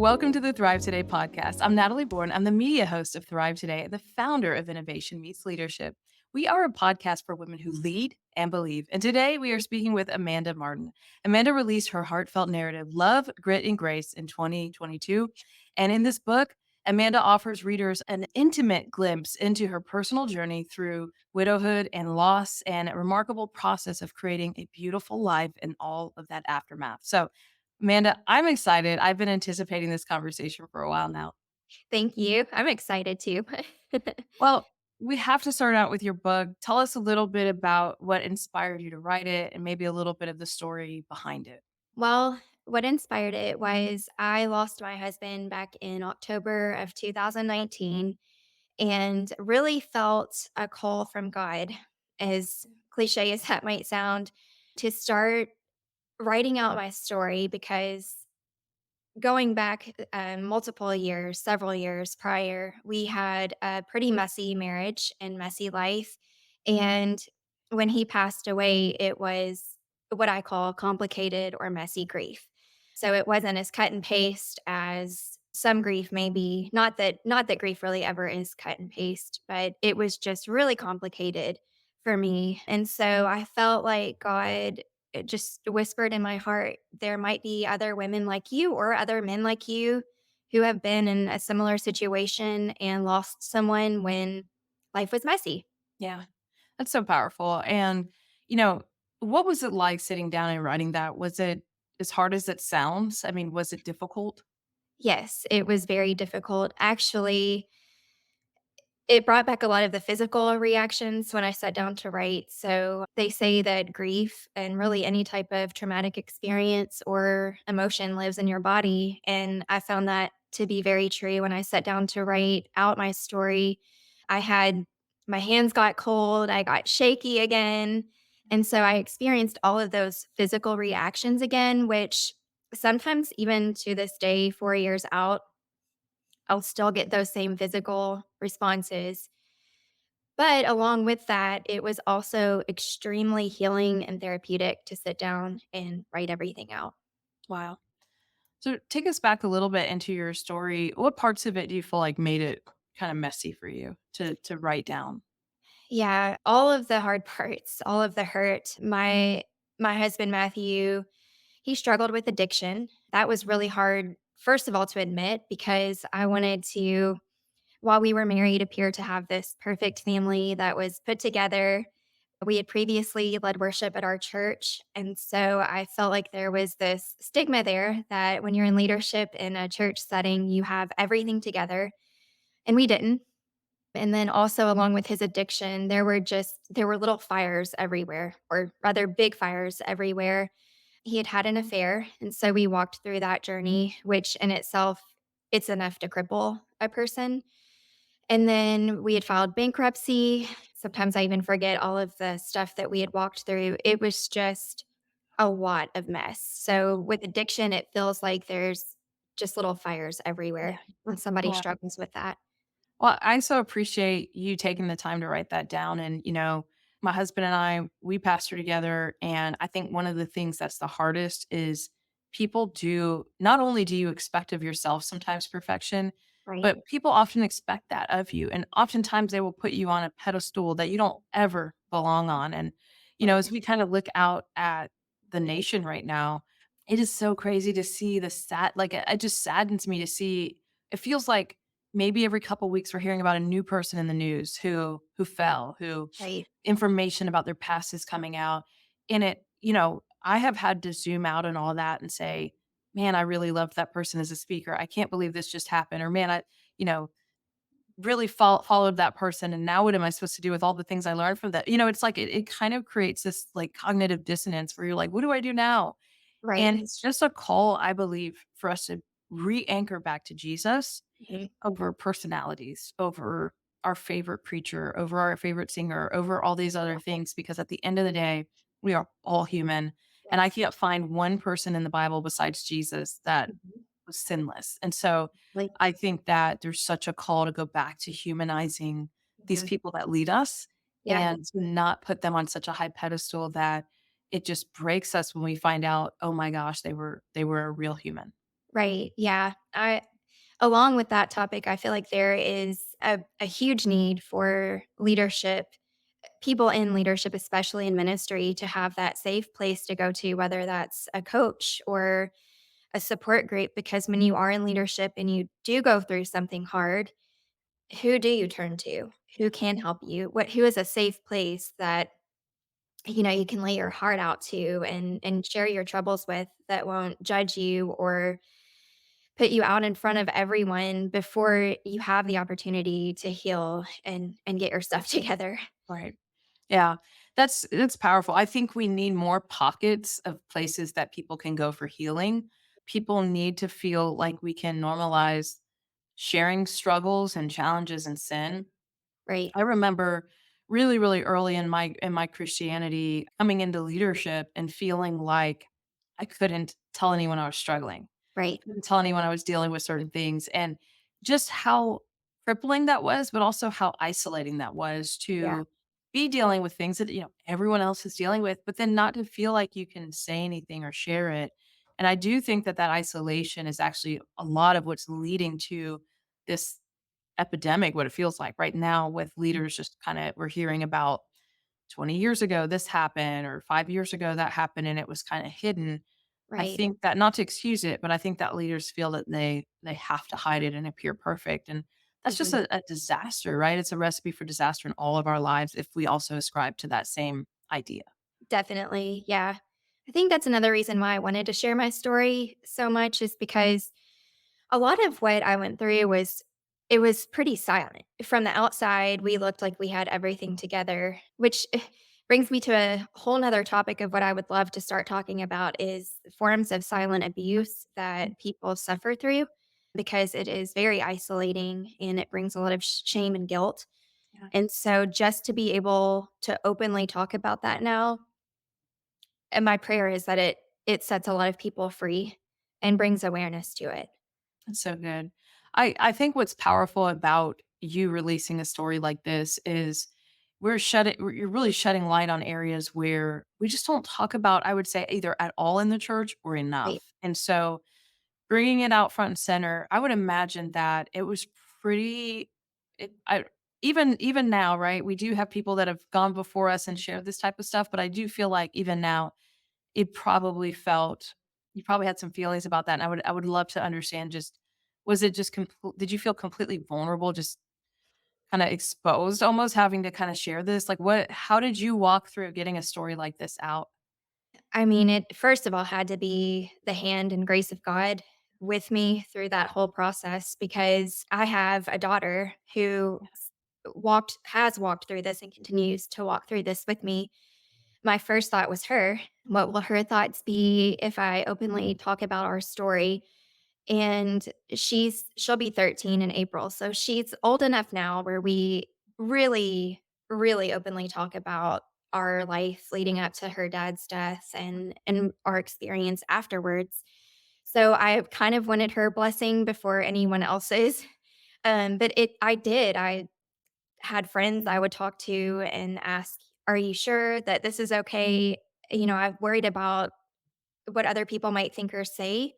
Welcome to the Thrive Today podcast. I'm Natalie Born. I'm the media host of Thrive Today, the founder of Innovation Meets Leadership. We are a podcast for women who lead and believe. And today we are speaking with Amanda Martin. Amanda released her heartfelt narrative, Love, Grit, and Grace, in 2022. And in this book, Amanda offers readers an intimate glimpse into her personal journey through widowhood and loss and a remarkable process of creating a beautiful life in all of that aftermath. So, Amanda, I'm excited. I've been anticipating this conversation for a while now. Thank you. I'm excited too. Well, we have to start out with your book. Tell us a little bit about what inspired you to write it and maybe a little bit of the story behind it. Well, what inspired it was I lost my husband back in October of 2019 and really felt a call from God, as cliche as that might sound, to start writing out my story because going back multiple years, several years prior, we had a pretty messy marriage and messy life. And when he passed away, it was what I call complicated or messy grief. So it wasn't as cut and paste as some grief may be. Not that grief really ever is cut and paste, but it was just really complicated for me. And so I felt like God it just whispered in my heart, there might be other women like you or other men like you who have been in a similar situation and lost someone when life was messy. Yeah, that's so powerful. And, you know, what was it like sitting down and writing that? Was it as hard as it sounds? I mean, was it difficult? Yes, it was very difficult. Actually, it brought back a lot of the physical reactions when I sat down to write. So they say that grief and really any type of traumatic experience or emotion lives in your body. And I found that to be very true when I sat down to write out my story. I had my hands got cold, I got shaky again. And so I experienced all of those physical reactions again, which sometimes even to this day, 4 years out, I'll still get those same physical responses. But along with that, it was also extremely healing and therapeutic to sit down and write everything out. Wow. So take us back a little bit into your story. What parts of it do you feel like made it kind of messy for you to write down? Yeah, all of the hard parts, all of the hurt. My husband Matthew, he struggled with addiction. That was really hard first of all to admit because I wanted to while we were married appear to have this perfect family that was put together. We had previously led worship at our church. And so I felt like there was this stigma there that when you're in leadership in a church setting, you have everything together. And we didn't. And then also along with his addiction, there were little fires everywhere, or rather big fires everywhere. He had had an affair. And so we walked through that journey, which in itself, it's enough to cripple a person. And then we had filed bankruptcy. Sometimes I even forget all of the stuff that we had walked through. It was just a lot of mess. So with addiction, it feels like there's just little fires Yeah. everywhere when somebody Wow. struggles with that. Well, I so appreciate you taking the time to write that down. And, my husband and I, we pastor together. And I think one of the things that's the hardest is people do not only do you expect of yourself sometimes perfection, Right. but people often expect that of you. And oftentimes they will put you on a pedestal that you don't ever belong on. And, Right. as we kind of look out at the nation right now, it is so crazy to see the like, it just saddens me to see. It feels like maybe every couple weeks we're hearing about a new person in the news who fell, who Right. information about their past is coming out. And I have had to zoom out and all that and say, man, I really loved that person as a speaker. I can't believe this just happened. Or man, I, you know, really followed that person. And now what am I supposed to do with all the things I learned from that? It's like it kind of creates this like cognitive dissonance where you're like, what do I do now? Right. And it's just a call, I believe, for us to re-anchor back to Jesus Mhm. over personalities, over our favorite preacher, over our favorite singer, over all these other things, because at the end of the day, we are all human. And I Yes. can't find one person in the Bible besides Jesus that Mhm. was sinless. And so Like, I think that there's such a call to go back to humanizing these mhm. people that lead us Yeah. and to not put them on such a high pedestal that it just breaks us when we find out, oh my gosh, they were a real human. Right. Yeah. I Along with that topic, I feel like there is a huge need for leadership, people in leadership, especially in ministry, to have that safe place to go to, whether that's a coach or a support group. Because when you are in leadership and you do go through something hard, who do you turn to? Who can help you? Who is a safe place that you can lay your heart out to and share your troubles with, that won't judge you or put you out in front of everyone before you have the opportunity to heal and get your stuff together. Right. Yeah. That's powerful. I think we need more pockets of places that people can go for healing. People need to feel like we can normalize sharing struggles and challenges and sin. Right, I remember really, really early in my Christianity coming into leadership and feeling like I couldn't tell anyone I was struggling. right. Couldn't tell anyone I was dealing with certain things, and just how crippling that was, but also how isolating that was Yeah, to be dealing with things that, everyone else is dealing with, but then not to feel like you can say anything or share it. And I do think that that isolation is actually a lot of what's leading to this epidemic, what it feels like right now with leaders just kinda we're hearing about 20 years ago this happened or 5 years ago that happened and it was kinda hidden. I right. think that not to excuse it, but I think that leaders feel that they have to hide it and appear perfect, and that's just Mhm. a disaster, right? It's a recipe for disaster in all of our lives if we also ascribe to that same idea. Definitely, yeah. I think that's another reason why I wanted to share my story so much, is because a lot of what I went through was pretty silent. From the outside, we looked like we had everything together, which brings me to a whole nother topic of what I would love to start talking about, is forms of silent abuse that people suffer through, because it is very isolating and it brings a lot of shame and guilt. Yeah, And so just to be able to openly talk about that now, and my prayer is that it sets a lot of people free and brings awareness to it. that's so good. I think what's powerful about you releasing a story like this is you're really shedding light on areas where we just don't talk about, I would say, either at all in the church or Right. enough. And so bringing it out front and center, I would imagine that it was pretty it I even now, right? We do have people that have gone before us and shared this type of stuff, but I do feel like even now it probably felt you probably had some feelings about that, and I would love to understand just was it just did you feel completely vulnerable, just kinda exposed almost having to kinda share this? Like, what how did you walk through getting a story like this out? I mean, it first of all had to be the hand and grace of God with me through that whole process, because I have a daughter who has walked through this and continues to walk through this with me. My first thought was her. What will her thoughts be if I openly talk about our story? And she'll be 13 in April. So she's old enough now where we really, really openly talk about our life leading up to her dad's death and our experience afterwards. So I kind of wanted her blessing before anyone else's. But I did. I had friends I would talk to and ask, "Are you sure that this is okay?" I'm worried about what other people might think or say.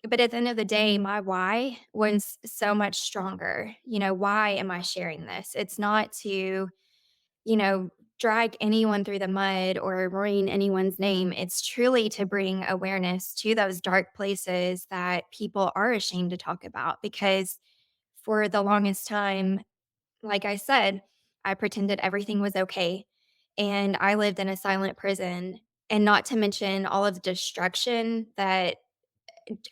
But at the end of the day, my why was so much stronger. Why am I sharing this? It's not to, you know, drag anyone through the mud or ruin anyone's name. It's truly to bring awareness to those dark places that people are ashamed to talk about. Because for the longest time, like I said, I pretended everything was okay. And I lived in a silent prison. And not to mention all of the destruction that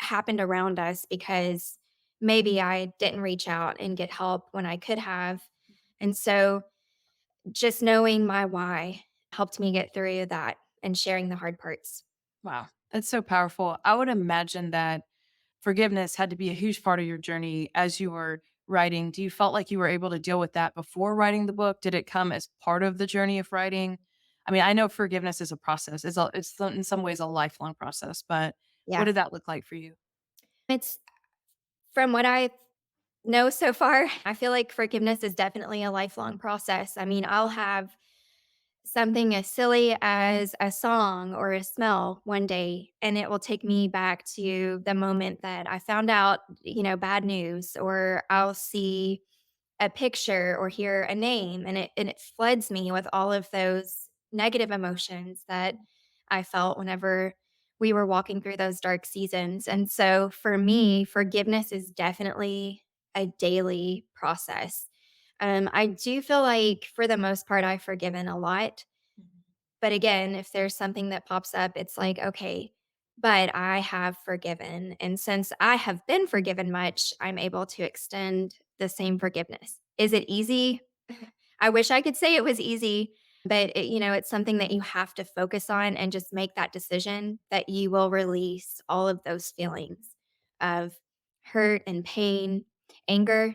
happened around us, because maybe I didn't reach out and get help when I could have. And so just knowing my why helped me get through that and sharing the hard parts. Wow, that's so powerful. I would imagine that forgiveness had to be a huge part of your journey as you were writing. Do you felt like you were able to deal with that before writing the book? Did it come as part of the journey of writing? I mean, I know forgiveness is a process. In some ways a lifelong process, but what Yeah. did that look like for you? It's From what I know so far, I feel like forgiveness is definitely a lifelong process. I mean, I'll have something as silly as a song or a smell one day, and it will take me back to the moment that I found out, bad news, or I'll see a picture or hear a name, and it floods me with all of those negative emotions that I felt whenever we were walking through those dark seasons. And so for me, forgiveness is definitely a daily process. I do feel like for the most part I've forgiven a lot, but again, if there's something that pops up, it's like, okay, but I have forgiven. And since I have been forgiven much, I'm able to extend the same forgiveness. Is it easy? I wish I could say it was easy, but it's something that you have to focus on and just make that decision that you will release all of those feelings of hurt and pain, anger.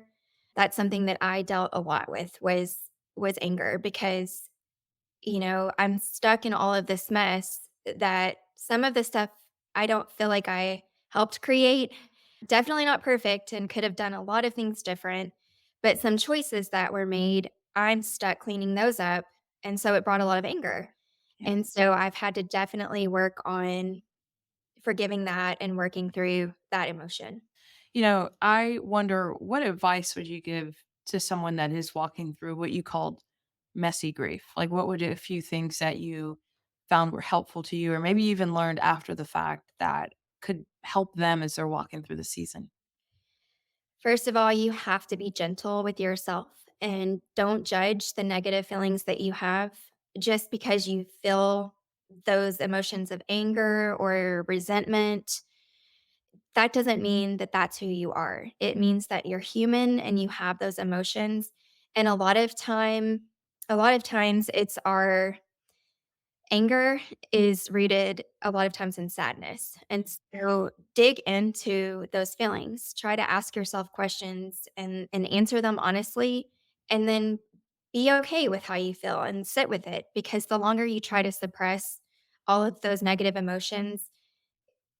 That's something that I dealt a lot with was anger because I'm stuck in all of this mess that some of the stuff I don't feel like I helped create. Definitely not perfect and could have done a lot of things different, but some choices that were made, I'm stuck cleaning those up. And so it brought a lot of anger. Yeah. And so I've had to definitely work on forgiving that and working through that emotion. I wonder what advice would you give to someone that is walking through what you called messy grief? Like, what would a few things that you found were helpful to you, or maybe you even learned after the fact that could help them as they're walking through the season? First of all, you have to be gentle with yourself and don't judge the negative feelings that you have just because you feel those emotions of anger or resentment. That doesn't mean that that's who you are. It means that you're human and you have those emotions. And a lot of times it's our anger is rooted a lot of times in sadness. And so dig into those feelings. Try to ask yourself questions and answer them honestly. And then be okay with how you feel and sit with it. Because the longer you try to suppress all of those negative emotions,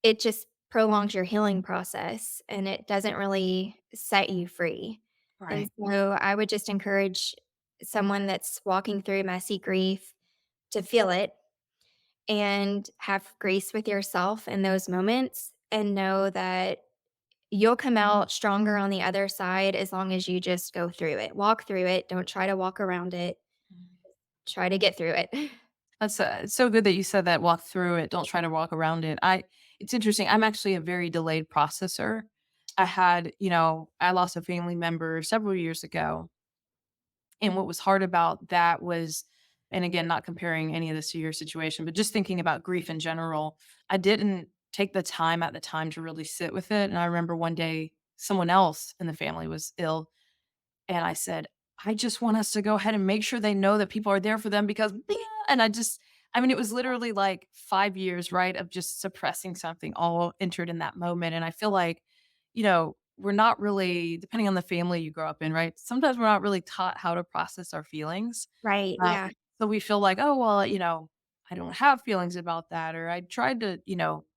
it just prolongs your healing process and it doesn't really set you free. And Right. so I would just encourage someone that's walking through messy grief to feel it and have grace with yourself in those moments and know that you'll come out stronger on the other side as long as you just go through it. Walk through it. Don't try to walk around it. Try to get through it. That's it's so good that you said that. Walk through it. Don't try to walk around it. It's interesting. I'm actually a very delayed processor. I lost a family member several years ago. And what was hard about that was, and again, not comparing any of this to your situation, but just thinking about grief in general, I didn't take the time at the time to really sit with it. And I remember one day someone else in the family was ill. And I said, "I just want us to go ahead and make sure they know that people are there for them because" and I mean, it was literally like 5 years, right, of just suppressing something all entered in that moment, and I feel like, we're not really depending on the family you grow up in, right? Sometimes we're not really taught how to process our feelings. Right. Um, Yeah. so we feel like, "Oh, well, I don't have feelings about that," or "I tried to,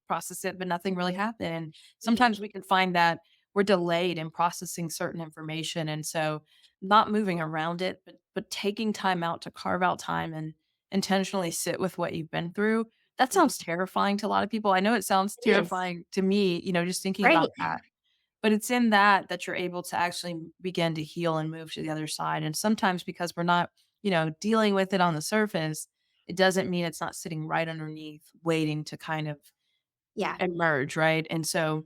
process it, but nothing really happened." And Mhm. sometimes we can find that we're delayed in processing certain information, and so not moving around it, but taking time out to carve out time and intentionally sit with what you've been through. That Mhm. sounds terrifying to a lot of people. I know it sounds It is. terrifying to me, just thinking Right. about that. But it's in that you're able to actually begin to heal and move to the other side. And sometimes because we're not, dealing with it on the surface, it doesn't mean it's not sitting right underneath, waiting to kind of Yeah. emerge, right? And so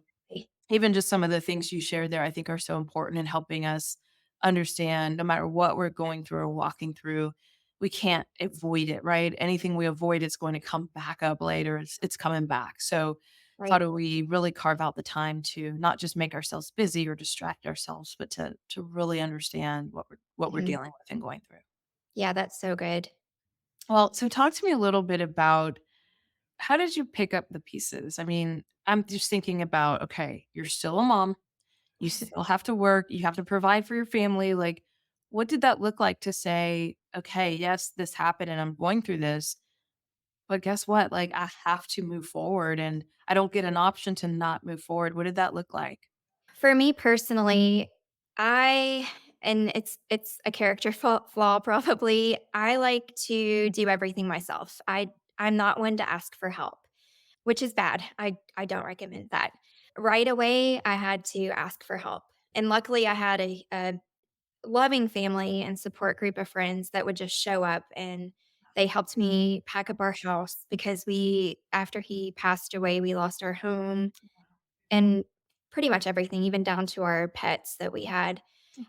even just some of the things you shared there, I think are so important in helping us understand no matter what we're going through or walking through, we can't avoid it, right? Anything we avoid, it's going to come back up later. It's coming back. So how Right. do we really carve out the time to not just make ourselves busy or distract ourselves, but to really understand what we're Mhm. dealing with and going through? Yeah, that's so good. Well, so talk to me a little bit about how did you pick up the pieces? I mean, I'm just thinking about, okay, you're still a mom, you still have to work, you have to provide for your family. Like, what did that look like to say, okay, yes, this happened and I'm going through this, but guess what? Like, I have to move forward and I don't get an option to not move forward. What did that look like? For me personally, I and it's a character flaw probably. I like to do everything myself. I'm not one to ask for help, which is bad. I don't recommend that. Right away, I had to ask for help, and luckily I had a loving family and support group of friends that would just show up, and they helped me pack up our house because we after he passed away, we lost our home and pretty much everything, even down to our pets that we had.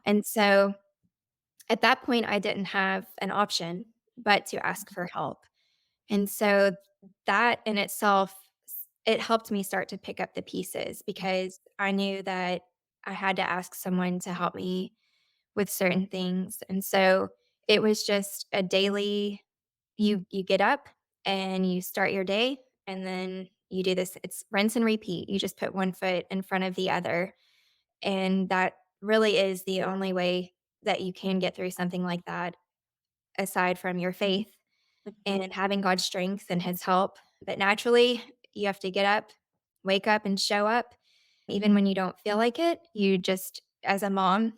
And so at that point, I didn't have an option but to ask for help. And so that in itself, it helped me start to pick up the pieces because I knew that I had to ask someone to help me with certain things. And so it was just a daily you get up and you start your day and then you do this. It's rinse and repeat. You just put one foot in front of the other. And that really is the only way that you can get through something like that, aside from your faith and having God's strength and his help. But naturally, you have to get up, wake up, and show up. Even when you don't feel like it, you just, as a mom,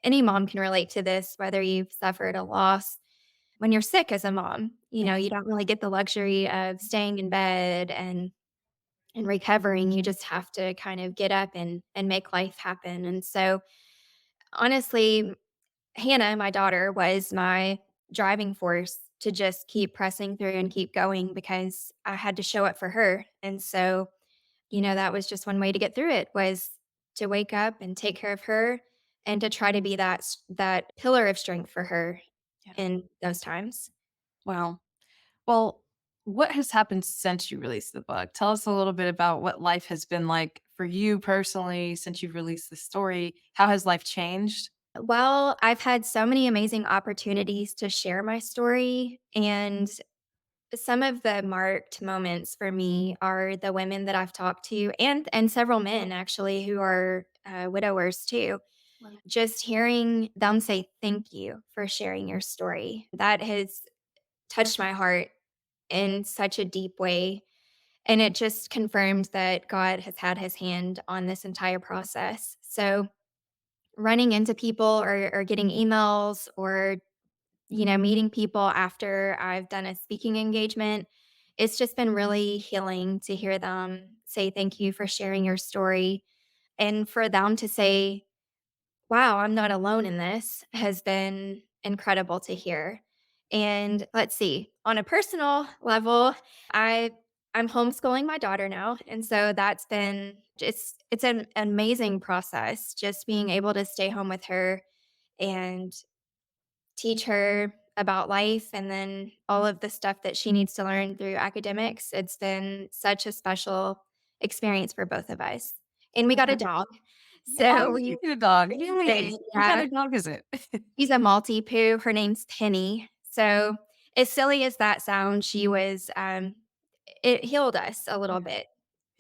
any mom can relate to this, whether you've suffered a loss. When you're sick as a mom, Yes. you don't really get the luxury of staying in bed and recovering. You just have to kind of get up and make life happen. And so honestly, Hannah, my daughter, was my driving force to just keep pressing through and keep going because I had to show up for her. And so, that was just one way to get through it was to wake up and take care of her and to try to be that pillar of strength for her Yeah. in those times. Wow. Well, what has happened since you released the book? Tell us a little bit about what life has been like for you personally since you've released the story. How has life changed? Well, I've had so many amazing opportunities to share my story, and some of the marked moments for me are the women that I've talked to and several men actually who are widowers too. Just hearing them say thank you for sharing your story. That has touched my heart in such a deep way. And it just confirmed that God has had his hand on this entire process. So running into people or getting emails or meeting people after I've done a speaking engagement, it's just been really healing to hear them say thank you for sharing your story and for them to say, "Wow, I'm not alone in this," has been incredible to hear. And let's see, on a personal level, I I'm homeschooling my daughter now, and so that's been it's an amazing process just being able to stay home with her and teach her about life and then all of the stuff that she needs to learn through academics. It's been such a special experience for both of us. And we got a dog. Oh, So you we get a dog. Yay. What kind yeah, of dog is it? she's a Maltipoo. Her name's Penny. So as silly as that sounds, she was it healed us a little Yeah. bit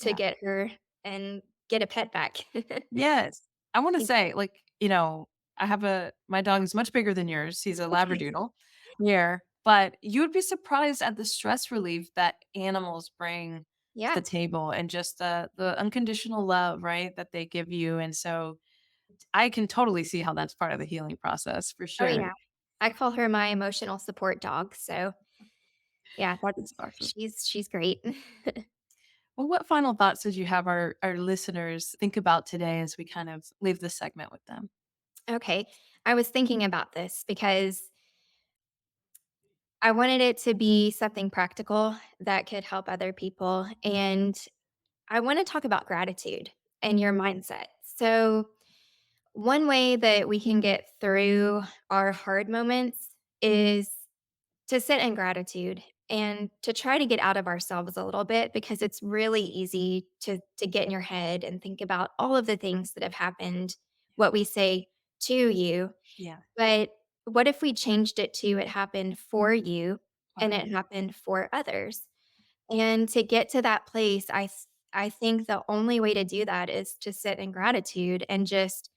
to Yeah. get her and get a pet back. Yes. I wanna say, I have my dog is much bigger than yours. He's a Okay. Labradoodle here, but you would be surprised at the stress relief that animals bring to the Yeah. table and just the unconditional love, right, that they give you, and so I can totally see how that's part of the healing process for Oh sure. yeah. I call her my emotional support dog. So yeah, It's that's awesome. she's great. Well, what final thoughts did you have our listeners think about today as we kind of leave this segment with them? Okay. I was thinking about this because I wanted it to be something practical that could help other people. And I want to talk about gratitude and your mindset. So, one way that we can get through our hard moments is to sit in gratitude and to try to get out of ourselves a little bit because it's really easy to get in your head and think about all of the things that have happened, what we say to you. Yeah. But what if we changed it to it happened for you and Wow. it happened for others? And to get to that place, I think the only way to do that is to sit in gratitude and just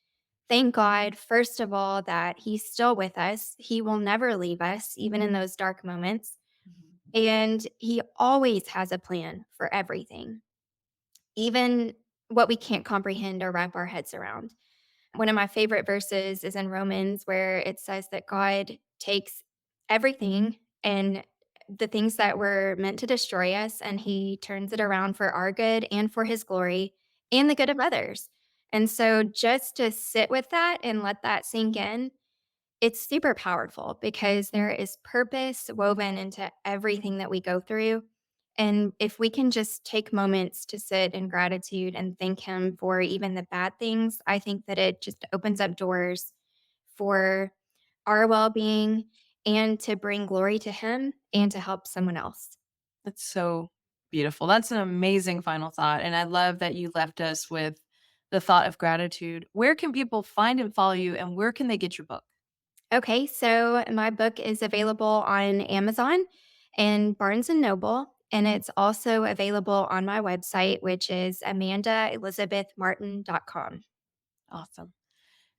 thank God, first of all, that He's still with us. He will never leave us, even in those dark moments. Mhm. And He always has a plan for everything, even what we can't comprehend or wrap our heads around. One of my favorite verses is in Romans where it says that God takes everything and the things that were meant to destroy us, and he turns it around for our good and for his glory and the good of others. And so just to sit with that and let that sink in, it's super powerful because there is purpose woven into everything that we go through. And if we can just take moments to sit in gratitude and thank Him for even the bad things, I think that it just opens up doors for our well being and to bring glory to Him and to help someone else. That's so beautiful. That's an amazing final thought. And I love that you left us with the thought of gratitude. Where can people find and follow you, and where can they get your book? Okay, so my book is available on Amazon and Barnes and Noble, and it's also available on my website, which is amandaelizabethmartin.com. Awesome.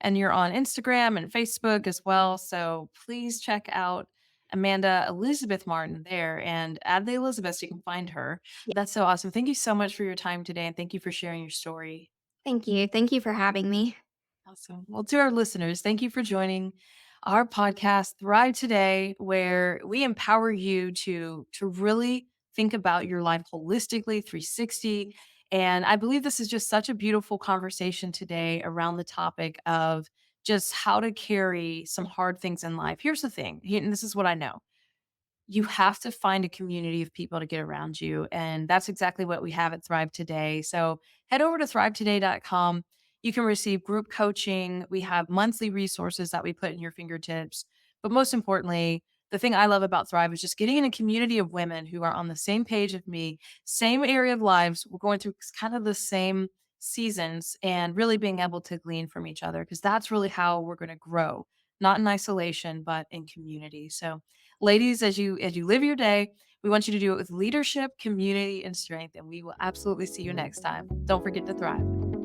And you're on Instagram and Facebook as well. So please check out Amanda Elizabeth Martin there and add the Elizabeth so you can find her. Yeah, That's so awesome. Thank you so much for your time today. And thank you for sharing your story. thank you. Thank you for having me. Awesome. Well, to our listeners, thank you for joining our podcast Thrive Today, where we empower you to really think about your life holistically, 360. And I believe this is just such a beautiful conversation today around the topic of just how to carry some hard things in life. Here's the thing, and this is what I know. You have to find a community of people to get around you. And that's exactly what we have at Thrive Today. So head over to thrivetoday.com. You can receive group coaching. We have monthly resources that we put in your fingertips. But most importantly, the thing I love about Thrive is just getting in a community of women who are on the same page of me, same area of lives. We're going through kind of the same seasons and really being able to glean from each other because that's really how we're going to grow, not in isolation, but in community. So ladies, as you live your day, we want you to do it with leadership, community, and strength. And we will absolutely see you next time. Don't forget to thrive.